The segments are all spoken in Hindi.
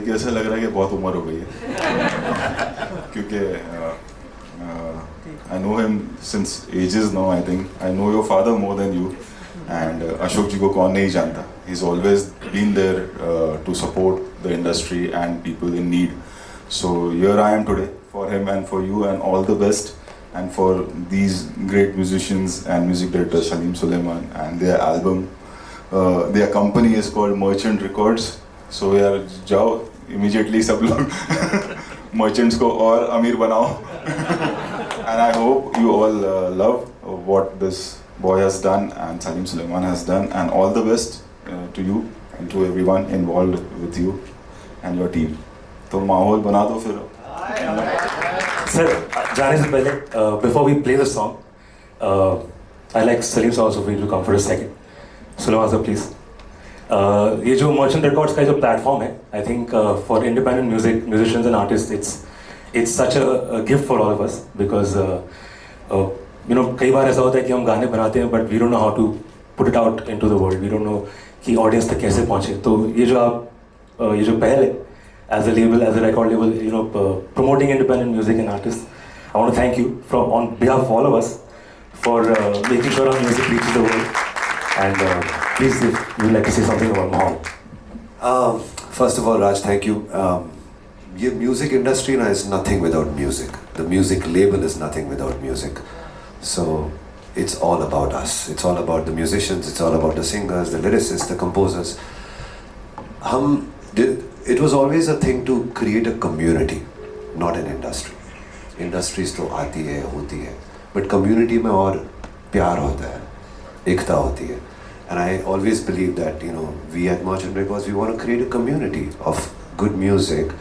देख के ऐसा लग रहा है कि बहुत उम्र हो गई है क्योंकि I know him since ages now. I think I know your father more than you, and Ashok ji को कौन नहीं जानता. He's always been there to support the industry and people in need. So here I am today for him and for you, and all the best. And for these great musicians and music director Salim Sulaiman and their album, their company is called Merchant Records. So यार जाओ immediately सब लोग merchants को और अमीर बनाओ. And I hope you all love what this boy has done and Salim Sulaiman has done, and all the best to you and to everyone involved with you and your team. तो माहौल बना दो फिर. Sir, जाने से पहले before we play the song, I like Salim sir also for you to come for a second. Sulaiman sir, please. ये जो Merchant Records का जो platform है, I think for independent musicians and artists, it's such a gift for all of us because you know कई बार ऐसा होता है कि हम गाने बनाते हैं but we don't know how to put it out into the world. We don't know कि audience तक कैसे पहुँचे. तो ये जो आप ये जो पहल है as a label, as a record label, you know, promoting independent music and artists, I want to thank you on behalf of all of us for making sure our music reaches the world. And please, if you would like to say something about Mahal. First of all, Raj, thank you. The music industry now is nothing without music. The music label is nothing without music. So it's all about us. It's all about the musicians. It's all about the singers, the lyricists, the composers. It was always a thing to create a community, not an industry. Industries तो आती है, होती है, but community में और प्यार होता है, एकता होती है. And I always believe that, you know, we at Merchant Records, we want to create a community of good music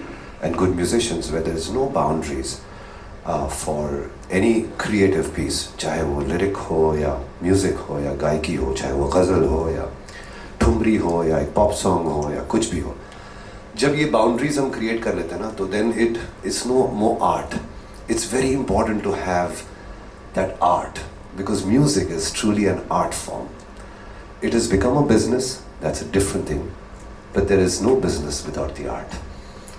and good musicians where there is no boundaries for any creative piece, चाहे वो lyric हो या music हो या गायकी हो, चाहे वो गज़ल हो या ठुमरी हो या एक pop song हो या कुछ भी हो. जब ये boundaries हम create कर लेते हैं ना, तो then it's no more art. It's very important to have that art because music is truly an art form. It has become a business, that's a different thing, but there is no business without the art.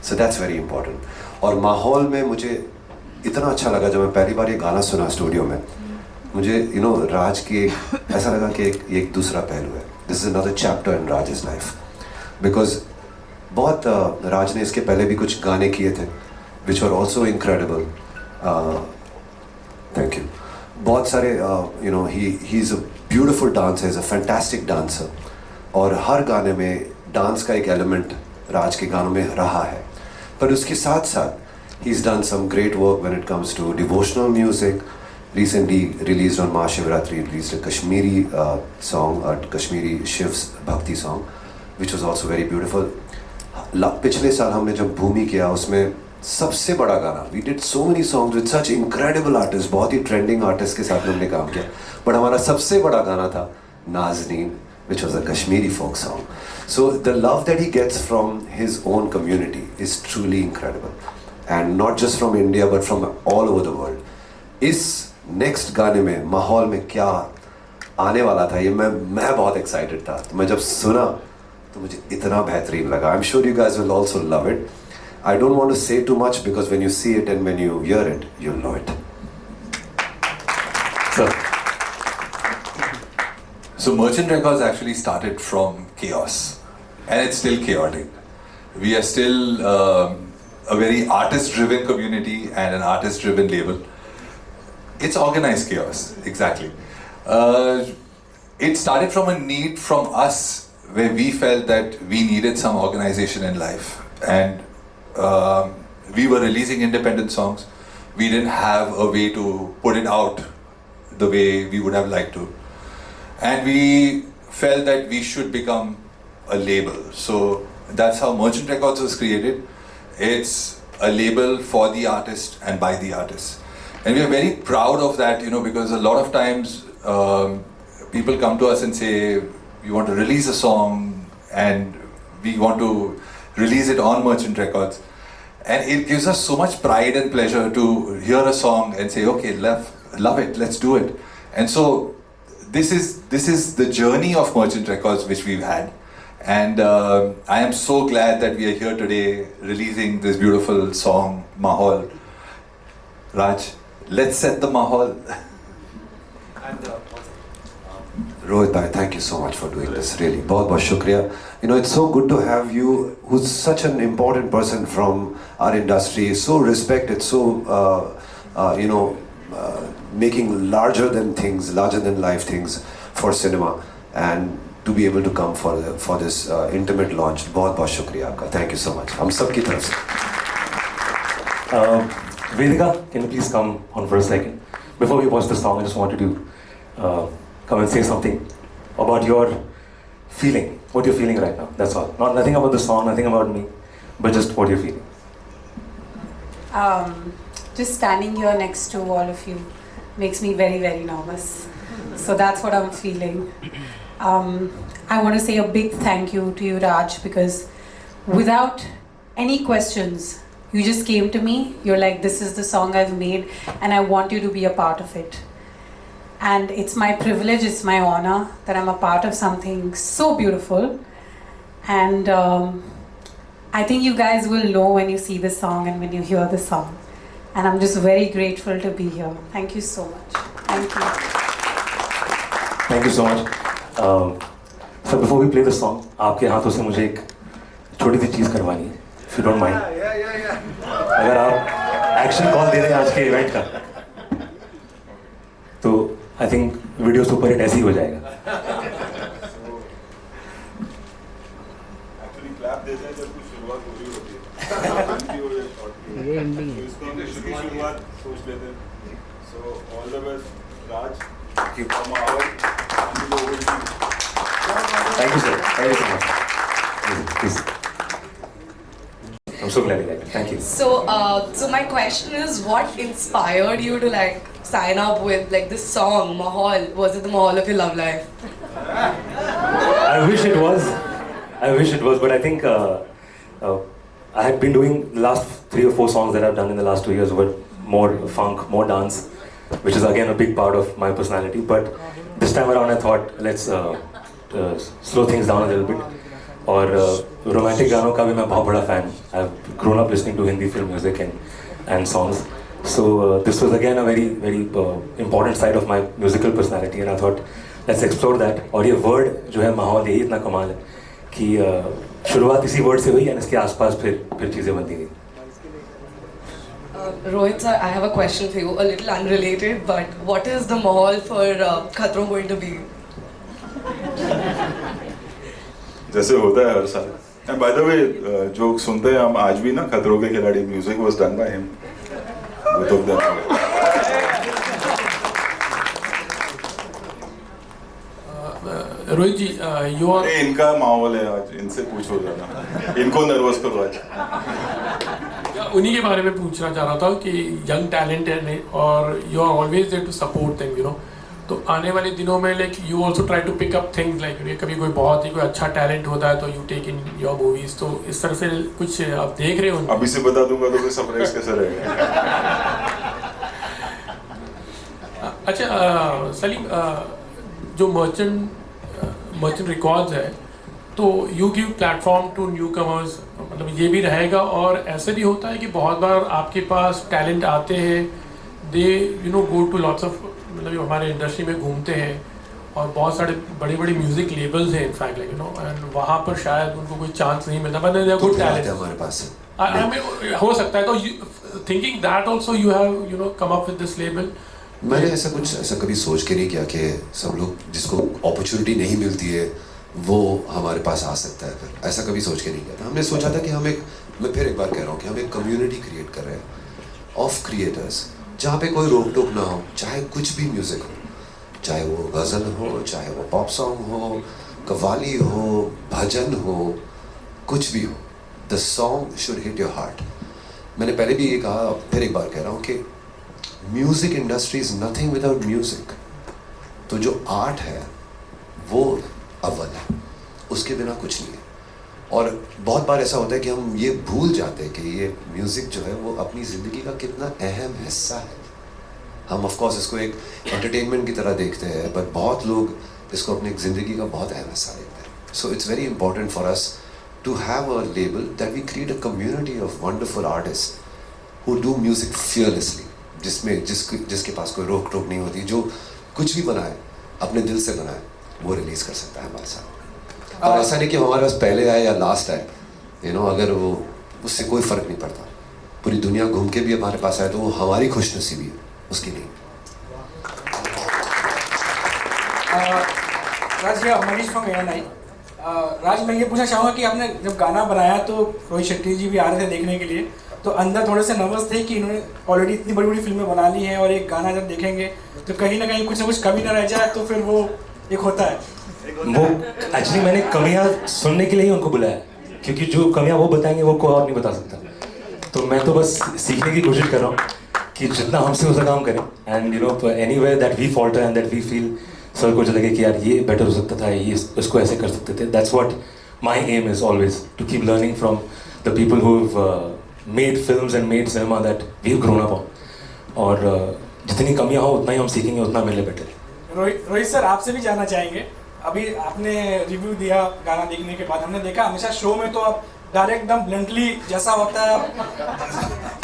So that's very important. और माहौल में मुझे इतना अच्छा लगा जब मैं पहली बार ये गाना सुना स्टूडियो में, मुझे you know राज की ऐसा लगा कि एक दूसरा पहलू है. This is another chapter in Raj's life because बहुत राज ने इसके पहले भी कुछ गाने किए थे which were also incredible. Thank you. बहुत सारे you know he's a beautiful dancer, he's a fantastic dancer और हर गाने में डांस का एक एलिमेंट राज के गानों में रहा है. पर उसके साथ साथ he's done some great work when it comes to devotional music. Recently released on Mahashivratri, released a Kashmiri song, a Kashmiri Shiv's Bhakti song, which was also very beautiful. पिछले साल हमने जब भूमि किया उसमें सबसे बड़ा गाना, we did so many songs with such incredible artists, बहुत ही trending artists के साथ हमने काम किया, but हमारा सबसे बड़ा गाना था Nazneen, which was a Kashmiri folk song. So the love that he gets from his own community is truly incredible, and not just from India but from all over the world. इस next गाने में माहौल में क्या आने वाला था, ये मैं बहुत excited था. तो मैं जब सुना तो मुझे इतना बेहतरीन लगा. I'm sure you guys will also love it. I don't want to say too much because when you see it and when you hear it, you'll know it. So Merchant Records actually started from chaos, and it's still chaotic. We are still a very artist-driven community and an artist-driven label. It's organized chaos, exactly. It started from a need from us where we felt that we needed some organization in life, and we were releasing independent songs. We didn't have a way to put it out the way we would have liked to, and we felt that we should become a label. So that's how Merchant Records was created. It's a label for the artist and by the artist, and we are very proud of that, you know, because a lot of times people come to us and say, we want to release a song and we want to release it on Merchant Records, and it gives us so much pride and pleasure to hear a song and say, okay, love it, let's do it. And so this is the journey of Merchant Records which we've had, And I am so glad that we are here today releasing this beautiful song, Mahal. Raj, let's set the Mahal. Rohit bhai, thank you so much for doing this. Really, बहुत बहुत शुक्रिया. You know, it's so good to have you, who's such an important person from our industry, so respected, so making larger than life things for cinema, and to be able to come for this intimate launch. बहुत बहुत शुक्रिया आपका. Thank you so much. हम सब की तरफ से. Vedika, can you please come on for a second? Before we watch the song, I just wanted to come and say something about your feeling, what you're feeling right now. That's all. Nothing about the song, nothing about me, but just what you're feeling. Just standing here next to all of you makes me very, very nervous. So that's what I'm feeling. I want to say a big thank you to you, Raj, because without any questions, you just came to me. You're like, this is the song I've made, and I want you to be a part of it. And it's my privilege, it's my honor that I'm a part of something so beautiful. And I think you guys will know when you see the song and when you hear the song. And I'm just very grateful to be here. Thank you so much. Thank you. Thank you so much. So before we play the song, आपके हाथों से मुझे एक छोटी सी चीज़ करवानी है, if you don't mind. अगर आप एक्शन कॉल दे रहे हैं आज के इवेंट का, तो I think video super hit ऐसे ही हो जाएगा. एक्चुअली क्लैप देते हैं जब कुछ शुरुआत हो रही होती है. ये एंडिंग है. इसको हम शुरुआत सोच लेते हैं. So all the best Raj. Thank you from our Thank you, sir. Thank you so much. Please. I'm so glad you liked it. Thank you. So my question is, what inspired you to like sign up with like this song, Mahal? Was it the Mahal of your love life? I wish it was. But I think I had been doing the last 3 or 4 songs that I've done in the last 2 years were more funk, more dance, which is again a big part of my personality. But this time around, I thought let's slow things down a little bit. और रोमांटिक गानों का भी मैं बहुत बड़ा fan. I've grown up listening to Hindi film music and songs. So this was again a very very important side of my musical personality, and I thought let's explore that. और ये word जो है माहौल, यही इतना कमाल है कि शुरुआत इसी word से हुई और इसके आसपास फिर चीज़ें बनती गई. Rohit sir, I have a question for you, a little unrelated, but what is the Mahal for Khatron going to be? जैसे होता है हर साल. एंड बाय द वे जो सुनते हैं हम आज भी ना, खतरों के खिलाड़ी music was done by him. Both of them. Rohit ji, you are. इनका माहौल है आज, इनसे पूछो जरा. इनको नर्वस करो आज. उन्हीं के बारे में पूछना चाह रहा था कि यंग टैलेंट है और you are always there to support them, you know. तो आने वाले दिनों में like you also try to pick up things like कभी कोई बहुत ही कोई अच्छा टैलेंट होता है तो you take in your movies. तो इस तरह से कुछ आप देख रहे हो? अभी से बता दूंगा तो फिर सरप्राइज कैसे रहेगा. अच्छा सलीम, जो मर्चेंट रिकॉर्ड्स है, तो you give platform to newcomers, मतलब ये भी रहेगा. और ऐसे भी होता है कि बहुत बार आपके पास टैलेंट आते हैं, दे गो टू लॉट्स ऑफ, मतलब हमारे इंडस्ट्री में घूमते हैं और बहुत सारे बड़े बड़े म्यूजिक लेबल्स हैं इनफैक्ट लाइक एंड वहाँ पर शायद उनको कोई चांस नहीं मिलता, बट दे गुड टैलेंट हमारे पास हो सकता है. तो thinking that also you have come up with this label. मैंने ऐसा कभी सोच के नहीं किया कि सब लोग जिसको अपॉर्चुनिटी नहीं मिलती है वो हमारे पास आ सकता है. फिर ऐसा कभी सोच के नहीं किया था. हमने सोचा था कि मैं फिर एक बार कह रहा हूँ कि हम एक कम्युनिटी क्रिएट कर रहे हैं ऑफ क्रिएटर्स, जहाँ पे कोई रोक टोक ना हो, चाहे कुछ भी म्यूज़िक हो, चाहे वो गज़ल हो, चाहे वो पॉप सॉन्ग हो, कव्वाली हो, भजन हो, कुछ भी हो. The song should hit your heart. मैंने पहले भी ये कहा, फिर एक बार कह रहा हूँ कि music industry is nothing without music. तो जो आर्ट है वो अव्वल है, उसके बिना कुछ नहीं है. और बहुत बार ऐसा होता है कि हम ये भूल जाते हैं कि ये म्यूज़िक जो है वो अपनी ज़िंदगी का कितना अहम हिस्सा है. हम ऑफ कोर्स इसको एक एंटरटेनमेंट की तरह देखते हैं, बट बहुत लोग इसको अपनी ज़िंदगी का बहुत अहम हिस्सा देखते हैं. So it's very important for us to have a label that we create a community of wonderful artists who do music fearlessly, जिसके पास कोई रोक टोक नहीं होती, जो कुछ भी बनाए अपने दिल से बनाए वो रिलीज कर सकता है हमारे साथ। और ऐसा नहीं कि हमारे पास पहले आए या लास्ट आए, अगर वो उससे कोई फर्क नहीं पड़ता, पूरी दुनिया घूम के भी हमारे पास आए तो वो हमारी खुशनसीबी है, उसकी नहीं। राज, ये मनीष फ्रॉम ANI। राज, मैं ये पूछना चाहूँगा कि आपने जब गाना बनाया तो रोहित शेट्टी जी भी आ रहे थे देखने के लिए, तो अंदर थोड़े से नर्वस थे कि इन्होंने ऑलरेडी इतनी बड़ी बड़ी फिल्में बना ली हैं और एक गाना जब देखेंगे तो कहीं ना कुछ कमी ना रह जाए, तो फिर वो एक होता है वो एक्चुअली मैंने कमियां सुनने के लिए ही उनको बुलाया, क्योंकि जो कमियां वो बताएंगे वो कोई और नहीं बता सकता। तो मैं तो बस सीखने की कोशिश कर रहा हूँ कि जितना हमसे हो सका हम करें, and anywhere that we falter and that we feel sir को लगे कि यार ये बेटर हो सकता था, ये इसको ऐसे कर सकते थे। That's what my aim is always, to keep learning from the people who made films and made cinema that we have grown up on. और जितनी कमियां हो उतना ही हम सीखेंगे, उतना मिले बेटर। रोहित सर, आपसे भी जानना चाहेंगे, अभी आपने रिव्यू दिया गाना देखने के बाद, हमने देखा हमेशा शो में तो आप डायरेक्ट एकदम ब्लंटली जैसा होता है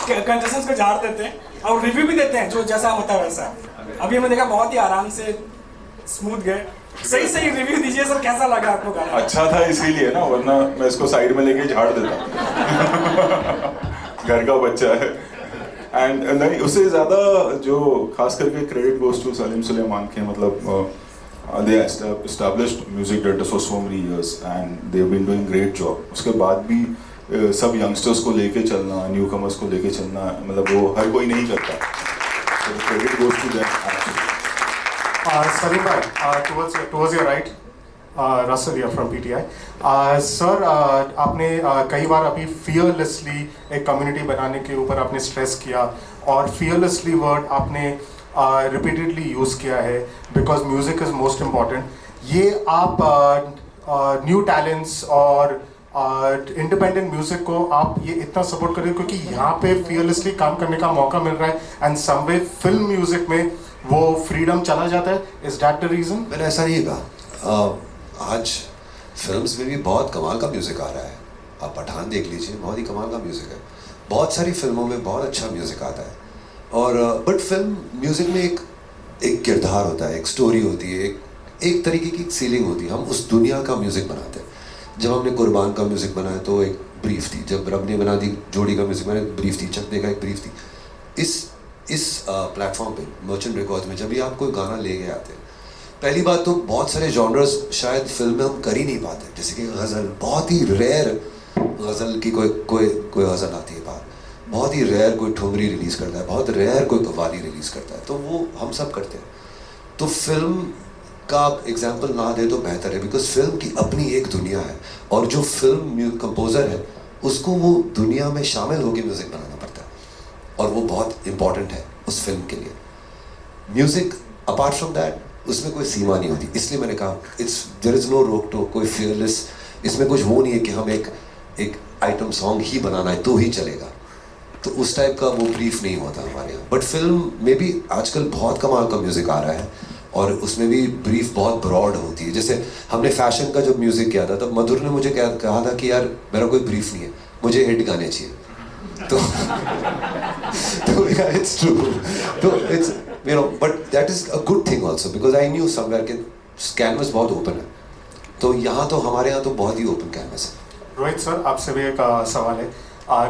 कंटेस्टेंट्स को झाड़ देते हैं और रिव्यू भी देते हैं जो जैसा होता है वैसा। अभी हमने देखा बहुत ही आराम से स्मूथ गए, सही रिव्यू दीजिए सर, कैसा लगा आपको गाना? अच्छा था इसीलिए ना, वरना मैं इसको साइड में लेके झाड़ देता। घर का बच्चा है। एंड नहीं, उससे ज़्यादा जो खास करके credit goes to Salim Sulaiman के, मतलब they established music directors for so many years and they've been doing great job. उसके बाद भी सब यंगस्टर्स को लेके चलना, न्यू कमर्स को लेके चलना, मतलब वो हर कोई नहीं करता। So the credit goes to them actually. Salim bhai, towards your right, Russell here from PTI. Sir, आपने कई बार अभी fearlessly एक community बनाने के ऊपर आपने stress किया, और fearlessly वर्ड आपने रिपीटेडली यूज़ किया है, because music is most important. ये आप न्यू टैलेंट्स और इंडिपेंडेंट म्यूज़िक को आप ये इतना सपोर्ट करें क्योंकि यहाँ पे फियरलेसली काम करने का मौका मिल रहा है, एंड समवे फिल्म म्यूज़िक में वो फ्रीडम चला जाता है। Is that the reason? मैंने ऐसा नहीं कहा। आज फिल्म्स में भी बहुत कमाल का म्यूज़िक आ रहा है, आप पठान देख लीजिए, बहुत ही कमाल का म्यूज़िक है। बहुत सारी फिल्मों में बहुत अच्छा म्यूज़िक आता है, और बट फिल्म म्यूज़िक में एक किरदार होता है, एक स्टोरी होती है, एक तरीके की सीलिंग होती है। हम उस दुनिया का म्यूज़िक बनाते हैं। जब हमने कुर्बान का म्यूज़िक बनाया तो एक ब्रीफ थी, जब रब ने बना दी जोड़ी का म्यूज़िक बनाया ब्रीफ थी, चकने का एक ब्रीफ थी। इस प्लेटफॉर्म पे मर्चेंट रिकॉर्ड्स में जब भी आप कोई गाना ले गए आते हैं, पहली बात तो बहुत सारे जॉनर्स शायद फिल्म में हम कर ही नहीं पाते, जैसे कि गज़ल, बहुत ही रेयर गज़ल की कोई गज़ल आती है बाहर, बहुत ही रेयर कोई ठुमरी रिलीज़ करता है, बहुत रेयर कोई कव्वाली रिलीज़ करता है, तो वो हम सब करते हैं। तो फिल्म का आप एग्जाम्पल ना दे तो बेहतर है, बिकॉज फिल्म की अपनी एक दुनिया है, और जो फिल्म कंपोज़र है उसको वो दुनिया में शामिल होकर म्यूज़िक बनाना पड़ता है, और वो बहुत इम्पॉर्टेंट है उस फिल्म के लिए। म्यूज़िक अपार्ट फ्रॉम दैट उसमें कोई सीमा नहीं होती, इसलिए मैंने कहा देयर इज़ नो रोक टोक, कोई फियरलेस, इसमें कुछ वो नहीं है कि हम एक आइटम सॉन्ग ही बनाना है तो ही चलेगा, तो उस टाइप का वो ब्रीफ नहीं होता हमारे यहाँ। बट फिल्म में भी आजकल बहुत कमाल का म्यूज़िक आ रहा है, और उसमें भी ब्रीफ बहुत ब्रॉड होती है। जैसे हमने फैशन का जब म्यूज़िक किया था तब मधुर ने मुझे कहा था कि यार मेरा कोई ब्रीफ नहीं है, मुझे हिट गाने चाहिए, तो इट्स ट्रू, तो it's but that is a good thing also, because I knew somewhere कि कैनवस बहुत ओपन है, तो यहाँ तो हमारे यहाँ तो बहुत ही ओपन कैनवस है। रोहित सर, आपसे भी एक सवाल है।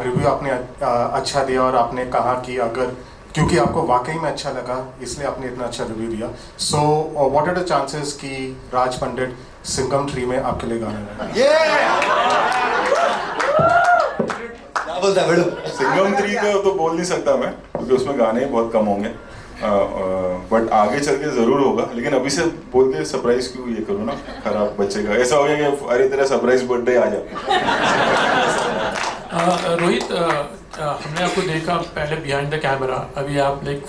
रिव्यू आपने अच्छा दिया, और आपने कहा कि अगर क्योंकि आपको वाकई में अच्छा लगा इसलिए आपने इतना अच्छा रिव्यू दिया, so what are the chances कि राज पंडित सिंघम 3 में आपके लिए गाना गाए? सिंघम 3 का तो बोल नहीं सकता मैं, क्योंकि उसमें गाने बहुत कम होंगे, बट आगे चल के जरूर होगा। लेकिन अभी से बोल के सरप्राइज क्यों ये करूँ ना, खराब बच्चे का ऐसा हो गया कि अरे तेरा सरप्राइज बर्थडे आ जा। रोहित, हमने आपको देखा पहले बिहाइंड द कैमरा, अभी आप लाइक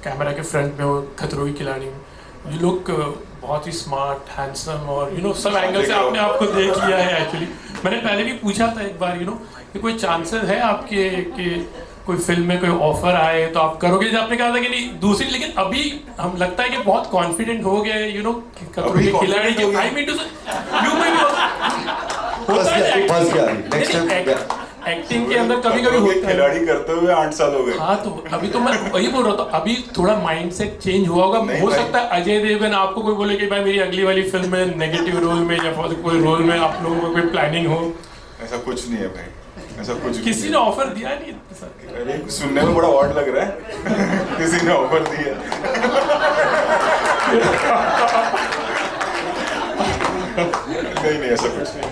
कैमरा के फ्रंट में हो खतरों की खिलाड़ी में। यू लुक बहुत ही स्मार्ट, हैंडसम, और सब एंगल से आपने आपको देख लिया है। एक्चुअली मैंने पहले भी पूछा था एक बार कि कोई चांसेस है आपके कि कोई फिल्म में कोई ऑफर आए तो आप करोगे, जैसे आपने कहा था कि नहीं दूसरी, लेकिन अभी हम लगता है कि बहुत कॉन्फिडेंट हो गए, यू नो, अभी खिलाड़ी confident हो गए। आई मीन टू यू में फंस गया नेक्स्ट टाइम एक्टिंग के अंदर कभी कभी होता है। खिलाड़ी करते हुए 8 साल हो गए। हाँ, तो अभी तो मैं वही बोल रहा था, अभी थोड़ा माइंडसेट चेंज हुआ होगा। नहीं हो भाई। सकता है अजय देवगन आपको कोई बोले कि भाई मेरी अगली वाली फिल्म में नेगेटिव रोल में या फिर कोई रोल में आप लोगों को कोई प्लानिंग हो। ऐसा कुछ नहीं है भाई, ऐसा कुछ भी किसी नहीं ने है। ऑफर दिया नहीं सर? अरे सुनने में बड़ा ऑड लग रहा है। किसी ने ऑफर दिया। नहीं नहीं, ऐसा कुछ नहीं।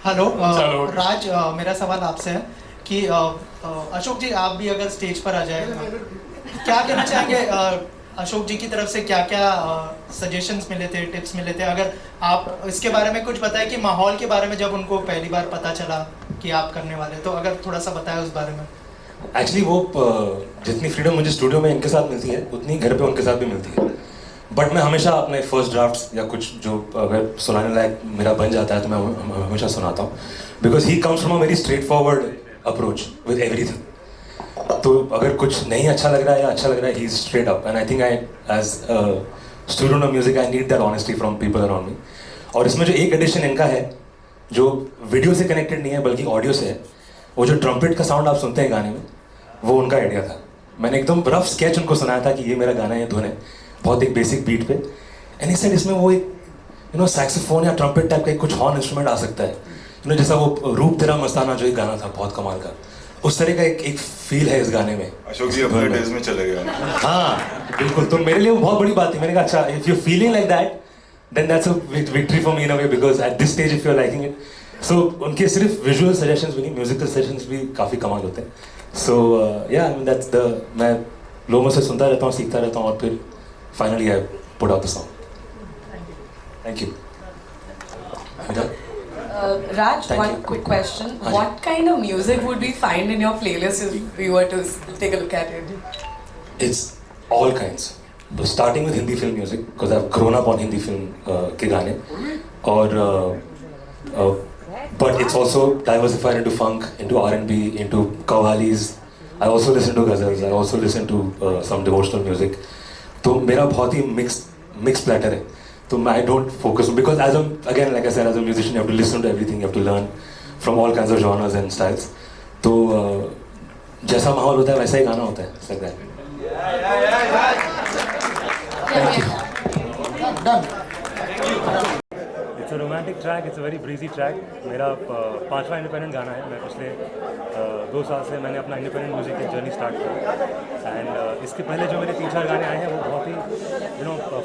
हेलो चलो। राज, मेरा सवाल आपसे है कि अशोक जी आप भी अगर स्टेज पर आ जाए, क्या कहना चाहेंगे? अशोक जी की तरफ से क्या क्या सजेशंस मिले थे, टिप्स मिले थे? अगर आप इसके बारे में कुछ बताएं कि माहौल के बारे में जब उनको पहली बार पता चला कि आप करने वाले, तो अगर थोड़ा सा बताएं उस बारे में। एक्चुअली वो जितनी फ्रीडम मुझे स्टूडियो में इनके साथ मिलती है उतनी घर पे उनके साथ भी मिलती है। बट मैं हमेशा अपने फर्स्ट ड्राफ्ट्स या कुछ जो अगर सुनाने लायक मेरा बन जाता है तो मैं हमेशा सुनाता हूँ, because he comes from a very straight forward approach with everything. तो अगर कुछ नहीं अच्छा लग रहा है या अच्छा लग रहा है, he is straight up, and I think I as student of music I need that honesty from people around me. और इसमें जो एक एडिशन इनका है जो वीडियो से कनेक्टेड नहीं है बल्कि ऑडियो से है, वो जो ट्रम्पेट का साउंड आप सुनते हैं गाने में, वो उनका आइडिया था। मैंने एकदम रफ स्केच उनको सुनाया था कि ये मेरा गाना है, ये धुन है, बहुत एक बेसिक बीट पे, एंड ही सेड इसमें वो एक सैक्सोफोन या ट्रम्पेट टाइप का कुछ हॉर्न इंस्ट्रूमेंट आ सकता है, जैसा वो रूप तेरा मस्ताना जो एक गाना था बहुत कमाल का, उस तरह का एक फील है इस गाने में। अशोक जी अपने डेज में चले गए। हाँ बिल्कुल, तो मेरे लिए वो बहुत बड़ी बात थी। मैंने कहा अच्छा, if you feeling like that then that's a victory for me in a way, because at this stage if you are liking it. So उनके सिर्फ विजुअल सजेशंस भी नहीं, म्यूजिकल सजेशंस भी काफ़ी कमाल होते हैं। सो या दैट्स द, मैं लोगों से सुनता रहता हूँ, सीखता रहता हूँ, और फिर finally I put out the song. Thank you. Raj, Thank one you. quick question. Haan ji. What kind of music would we find in your playlist if we were to take a look at it? It's all kinds. So starting with Hindi film music, because I've grown up on Hindi film के गाने, और but it's also diversified into funk, into R&B, into qawwalis. I also listen to ghazals. I also listen to some devotional music. तो मेरा बहुत ही mixed platter है. So I don't focus on, because as a, again like I said, as a musician you have to listen to everything, you have to learn from all kinds of genres and styles. तो जैसा माहौल होता है वैसा ही गाना होता है, like that. Thank you. Done. It's a romantic track, it's a very breezy track. मेरा 5वां इंडिपेंडेंट गाना है। मैं पिछले 2 साल से मैंने अपना इंडिपेंडेंट म्यूजिक की जर्नी स्टार्ट किया, एंड इसके पहले जो मेरे 3-4 गाने आए हैं वो बहुत ही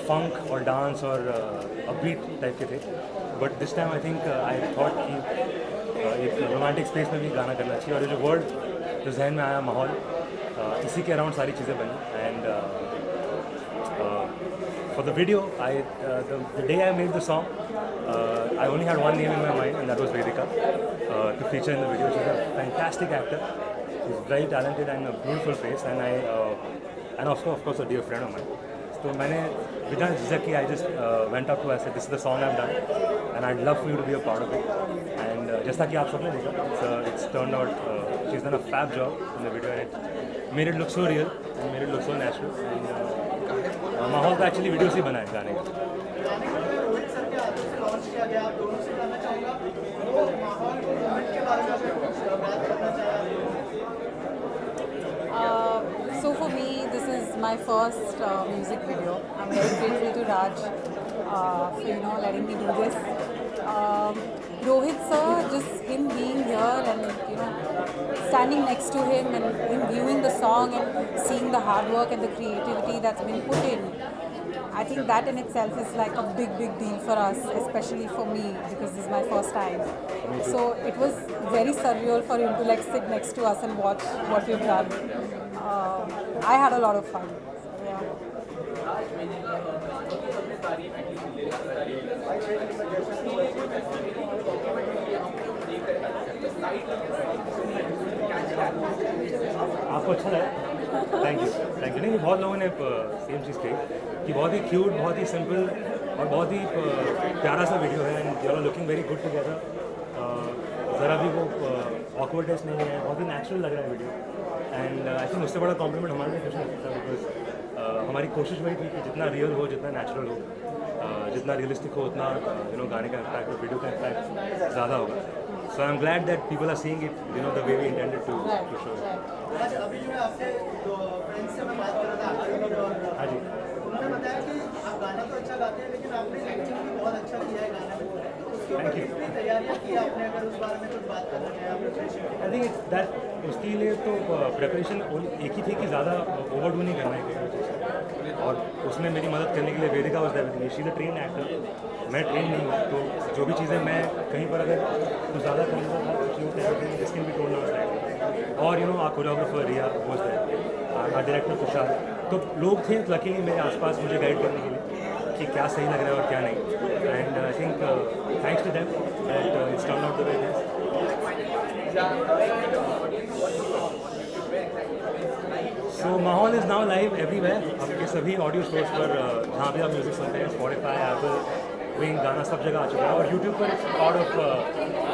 फंक और डांस और बीट टाइप के थे, but this time I think I thought कि एक रोमांटिक स्पेस में भी गाना करना चाहिए, और ये जो वर्ड जो जहन में आया, माहौल, इसी के अराउंड सारी चीज़ें बनी। And for the video, the day I made the song, I only had one name in my mind, and that was Vedika, to feature in the video. She's a fantastic actor. She's very talented and a beautiful face, and also of course a dear friend of mine. So मैंने बिना झिझक की I just went up to her, I said this is the song I've done, and I'd love for you to be a part of it. And जैसा कि आप सबने देखा, it's turned out she's done a fab job in the video, and it made it look so real, and made it look so natural. And माहौल तो एक्चुअली वीडियो से ही बना है गाने का। So for me, this is my first music video. I'm very grateful to Raj for letting me do this. Rohit sir, just him being here and standing next to him and him viewing the song and seeing the hard work and the creativity that's been put in. I think that in itself is like a big deal for us, especially for me, because this is my first time. So it was very surreal for him to like sit next to us and watch what we've done. I had a lot of fun. So, yeah. आपको अच्छा लगा? Thank you. नहीं, बहुत लोगों ने सेम चीज़ कही कि बहुत ही क्यूट, बहुत ही सिंपल और बहुत ही प्यारा सा वीडियो है, and you are looking very good together. ज़रा भी वो ऑकवर्डनेस नहीं है, बहुत ही नेचुरल लग रहा है वीडियो, एंड आई थिंक उससे बड़ा कॉम्प्लीमेंट हमारे लिए कुछ नहीं सकता, बिकॉज हमारी कोशिश वही थी कि जितना रियल हो, जितना नेचुरल हो, जितना रियलिस्टिक हो, उतना गाने का इम्पैक्ट और वीडियो का इम्पैक्ट ज़्यादा होगा. So I am glad that people are seeing it the way we intended to show it. आज अभी जो है आपके फ्रेंड्स से मैं बात कर रहा था आखिरी में, और हाँ जी. उन्होंने बताया कि आप गाना तो अच्छा गाते हैं लेकिन आपने एक्टिंग भी बहुत अच्छा किया है गाने में. उसके ऊपर कितनी तैयारियाँ की आपने, अगर उस बारे में कुछ बात करना चाहें आप? आई थिंक दैट उसके लिए तो प्रिपरेशन एक ही थी कि ज़्यादा ओवरडू नहीं करना है, और उसमें मेरी मदद करने के लिए Vedika was there with me. She is a trained actor, मैं ट्रेन नहीं हूँ, तो जो भी चीज़ें मैं कहीं पर अगर कुछ ज़्यादा कर लेता था तो this can be told now that. और our choreographer Riya was there, our director Tushar, तो लोग थे लकीली मेरे आसपास मुझे गाइड करने के लिए कि क्या सही लग रहा है और क्या नहीं. And I think thanks to them that it's turn out the way it is. So माहौल इज़ नाउ लाइव एवरीवेयर. आपके सभी ऑडियो स्टोर्स पर जहाँ भी आप म्यूज़िक सुनते हैं, स्पॉटिफाई, एप्पल, विंग, गाना सब जगह आ चुका है. और यूट्यूब पर it's part of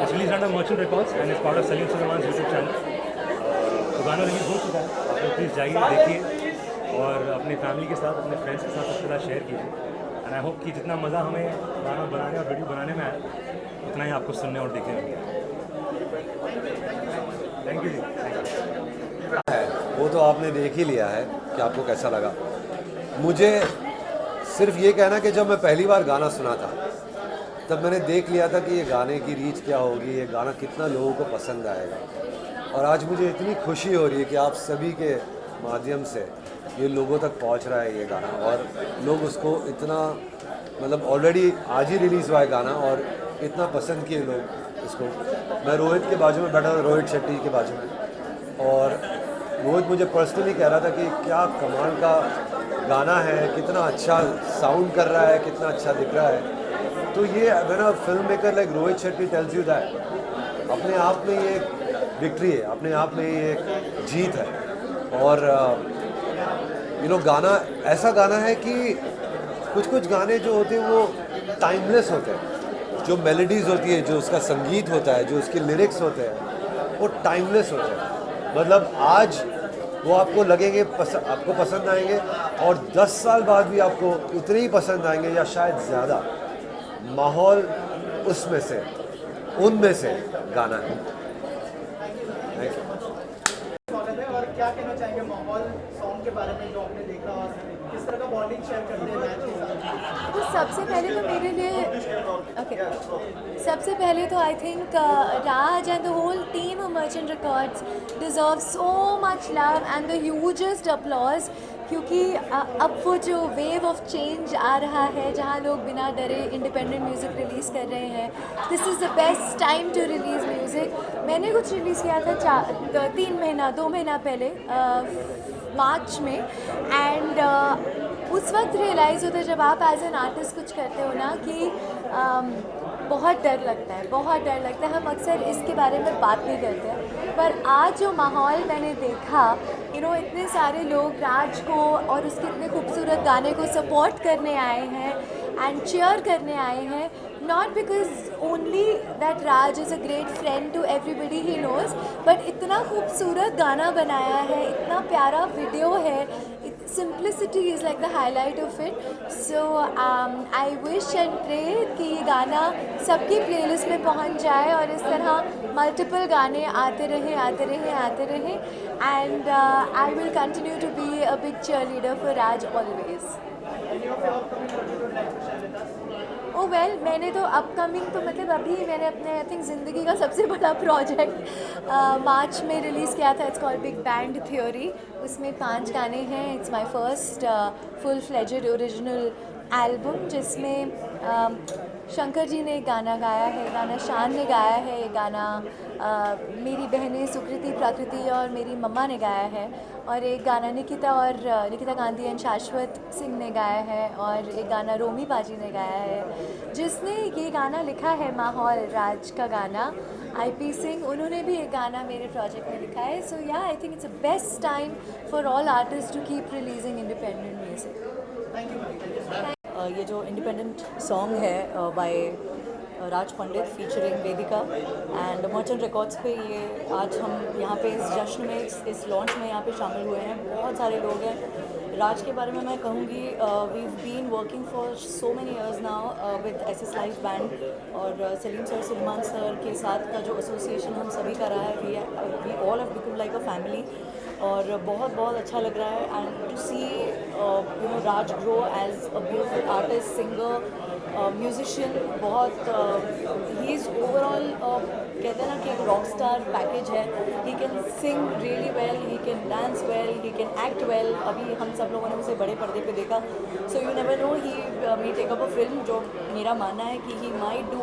it's release under merchant records and it's part of Salim Sulaiman YouTube channel. तो गाना रिलीज हो चुका है, आप लोग प्लीज़ जाइए, देखिए और अपने फैमिली के साथ, अपने फ्रेंड्स के साथ सबके साथ शेयर कीजिए. एंड आई होप कि जितना मज़ा हमें गाना बनाने और वीडियो बनाने में आया, उतना ही आपको सुनने और देखने में. थैंक यू जी. वो तो आपने देख ही लिया है कि आपको कैसा लगा. मुझे सिर्फ ये कहना कि जब मैं पहली बार गाना सुना था तब मैंने देख लिया था कि ये गाने की रीच क्या होगी, ये गाना कितना लोगों को पसंद आएगा. और आज मुझे इतनी खुशी हो रही है कि आप सभी के माध्यम से ये लोगों तक पहुंच रहा है ये गाना, और लोग उसको इतना मतलब ऑलरेडी आज ही रिलीज़ हुआ है गाना और इतना पसंद किए लोग इसको. मैं रोहित के बाजू में बैठा था, रोहित शेट्टी के बाजू में, और रोहित मुझे पर्सनली कह रहा था कि क्या कमाल का गाना है, कितना अच्छा साउंड कर रहा है, कितना अच्छा दिख रहा है. तो ये मेरा film maker like Rohit Shetty tells you that अपने आप में ये एक विक्ट्री है, अपने आप में ये एक जीत है. और गाना ऐसा गाना है कि कुछ गाने जो होते हैं वो टाइमलेस होते हैं. जो मेलोडीज़ होती है, जो उसका संगीत होता है, जो उसके लिरिक्स होते हैं, वो टाइमलेस होते हैं. मतलब आज वो आपको लगेंगे आपको पसंद आएंगे, और 10 साल बाद भी आपको उतने ही पसंद आएंगे या शायद ज़्यादा. माहौल उसमें से, उनमें से गाना है. Thank you. स्वागत है. और क्या कहना चाहेंगे माहौल सॉन्ग के बारे में जो आपने देखा, और किस तरह का बॉन्डिंग शेयर करते हैं मैच के साथ? तो सबसे पहले तो मेरे लिए सबसे पहले तो I think Raj and the whole team of merchant records deserve so much love and the hugest applause, क्योंकि अब वो जो वेव ऑफ चेंज आ रहा है जहाँ लोग बिना डरे इंडिपेंडेंट म्यूज़िक रिलीज़ कर रहे हैं. This is the best time to release music. मैंने कुछ रिलीज़ किया था 2 महीना पहले मार्च में, एंड उस वक्त रियलाइज़ होता है जब आप एज एन आर्टिस्ट कुछ करते हो ना कि बहुत डर लगता है, बहुत डर लगता है. हम अक्सर इसके बारे में बात नहीं करते हैं, पर आज जो माहौल मैंने देखा, इतने सारे लोग राज को और उसके इतने खूबसूरत गाने को सपोर्ट करने आए हैं एंड चीयर करने आए हैं. Not because only that Raj is a great friend to everybody he knows, but इतना खूबसूरत गाना बनाया है, इतना प्यारा वीडियो है. Simplicity is like the highlight of it. So I wish and pray कि ये गाना सबकी प्लेलिस्ट में पहुंच जाए और इस तरह मल्टीपल गाने आते रहे. And I will continue to be a big cheerleader for Raj always. Oh well, मैंने तो अपकमिंग तो मतलब अभी मैंने अपने आई थिंक ज़िंदगी का सबसे बड़ा प्रोजेक्ट मार्च में रिलीज़ किया था. It's called big band theory. उसमें 5 गाने हैं. It's my first full fledged original album, जिसमें शंकर जी ने एक गाना गाया है, गाना शान ने गाया है, ये गाना मेरी बहनें सुकृति, प्रकृति और मेरी मम्मा ने गाया है, और एक गाना निकिता गांधी एंड शाश्वत सिंह ने गाया है, और एक गाना रोमी बाजी ने गाया है. जिसने ये गाना लिखा है माहौल, राज का गाना, IP सिंह, उन्होंने भी एक गाना मेरे प्रोजेक्ट में लिखा है. So yeah I think it's a best time for all artist to keep releasing independent music. Thank you. ये जो इंडिपेंडेंट सॉन्ग है by Raj Pandit featuring Vedika and merchant records पे ये आज हम यहाँ पे इस जश्न में इस लॉन्च में यहाँ पे शामिल हुए हैं। बहुत सारे लोग हैं। राज के बारे में मैं कहूँगी we been working for so many years now with SS live band और सलीम सर सलमान सर के साथ का जो एसोसिएशन हम सभी का रहा है we all have become like a family और बहुत बहुत अच्छा लग रहा है and to see you know Raj grow as a beautiful artist singer musician बहुत ही इज़ ओवरऑल कहते हैं ना कि एक रॉक स्टार पैकेज है। He can sing really well, he can dance well, he can act well. अभी हम सब लोगों ने उसे बड़े पर्दे पे देखा। So you never know he may take up a film, जो मेरा मानना है कि he might do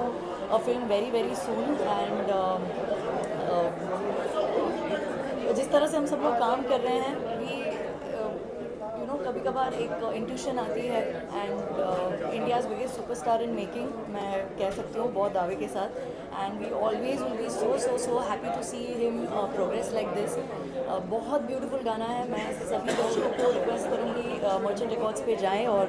a film very very soon and जिस तरह से हम सब लोग काम कर रहे हैं वी यू नो कभी कभार एक इंट्यूशन आती है and India's biggest superstar in making मैं कह सकती हूँ बहुत दावे के साथ and we always will be so happy to see him progress like this. बहुत ब्यूटीफुल गाना है। मैं सभी दर्शकों को रिक्वेस्ट करूँगी मर्चेंट रिकॉर्ड्स पे जाएं और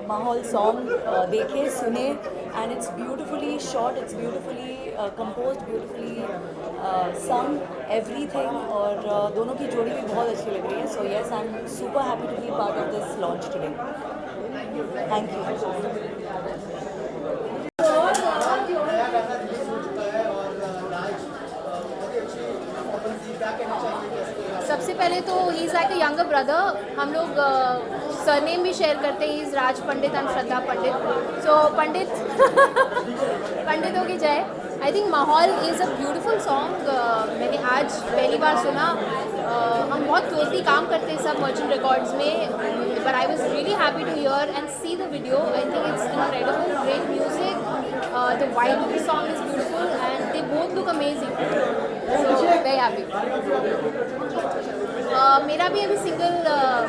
माहौल सॉन्ग देखें सुने and it's beautifully shot, it's beautifully composed, beautifully some everything और दोनों की जोड़ी भी बहुत अच्छी लग रही है। So yes I am super happy to be part of this launch today. Thank you. सबसे पहले तो he is like a younger brother. हम लोग सरनेम भी शेयर करते हैं। He is Raj Pandit and श्रद्धा पंडित। सो पंडित पंडितों की जय। आई थिंक माहौल इज़ अ ब्यूटिफुल सॉन्ग। मैंने आज पहली बार सुना। हम बहुत क्लोजली काम करते हैं सब मर्चेंट रिकॉर्ड्स में, but I was really happy to hear and see the video. I think it's incredible, great music, the vibe of the song is beautiful and they both look amazing. So very happy. मेरा भी अभी सिंगल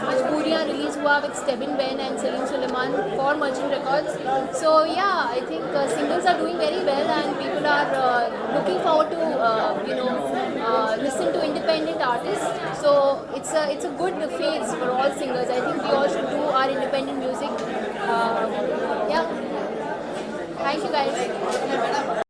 मजबूरियाँ रिलीज़ हुआ with Stebin Ben and Salim Sulaiman for merchant records. So yeah I think singles are doing very well and people are looking forward to you know listen to independent artists. So it's a good phase for all singers. I think we all should do our independent music. Yeah, thank you guys.